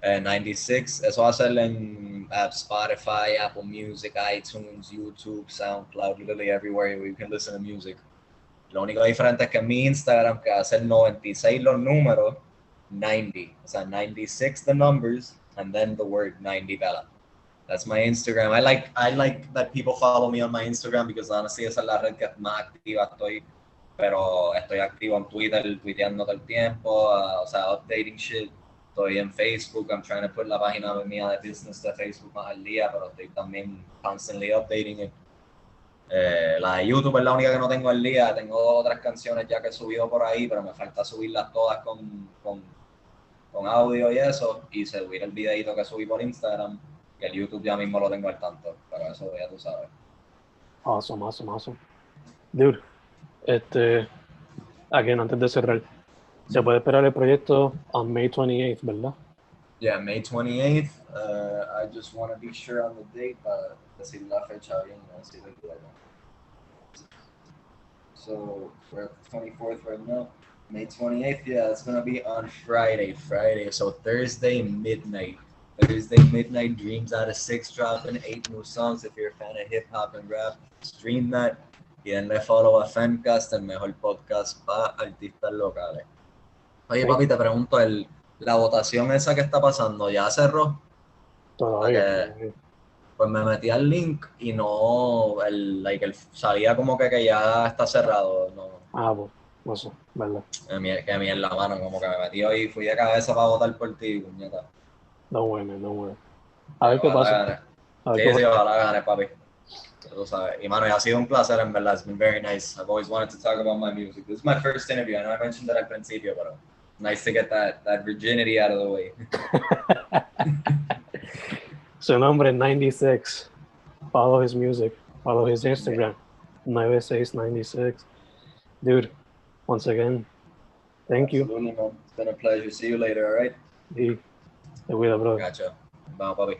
96. Eso va a ser en Spotify, Apple Music, iTunes, YouTube, SoundCloud, literally everywhere where you can listen to music. Lo único diferente es que en mi Instagram, que hace 96 los números, 90. O sea, 96 the numbers, and then the word 90 bella. That's my Instagram. I like that people follow me on my Instagram because honestly esa es la red que más activa estoy. Pero estoy activo en Twitter, tuiteando todo el tiempo, o sea, updating shit. Estoy en Facebook, I'm trying to put la página mía de business de Facebook más al día, pero estoy también constantly updating it. La de YouTube es la única que no tengo al día. Tengo otras canciones ya que he subido por ahí, pero me falta subirlas todas con audio y eso, y subir el videito que subí por Instagram, que el YouTube ya mismo lo tengo al tanto, pero eso ya tú sabes. Awesome. Dude, again, antes de cerrar, se puede esperar el proyecto on May 28th, ¿verdad? Yeah, May 28th. I just want to be sure on the date para decir la fecha bien, así de claro. So we're at the 24th right now. May 28th, yeah, it's gonna be on Friday. So Thursday midnight. Dreams Out of 6 dropping 8 new songs. If you're a fan of hip hop and rap, stream that. Y denle follow a FENcast, el mejor podcast para artistas locales. Oye, papi, te pregunto, la votación esa que está pasando, ¿ya cerró? Todavía. Pues me metí al link y no, salía como que ya está cerrado. No. Pues, no sé, ¿verdad? Que mierda, mano, como que me metí hoy y fui de cabeza para votar por ti, puñeta. No worry. A ver qué pasa. Sí, ojalá gane, papi. Tú sabes. Y mano, ha sido un placer, en verdad. It's been very nice. I've always wanted to talk about my music. This is my first interview. I know I mentioned that al principio, pero nice to get that virginity out of the way. Su nombre es 96. Follow his music. Follow his Instagram. 9696. Dude, once again, thank you. Absolutely, man. It's been a pleasure. See you later, all right? Y te cuida, bro. Gotcha. Vamos, papi.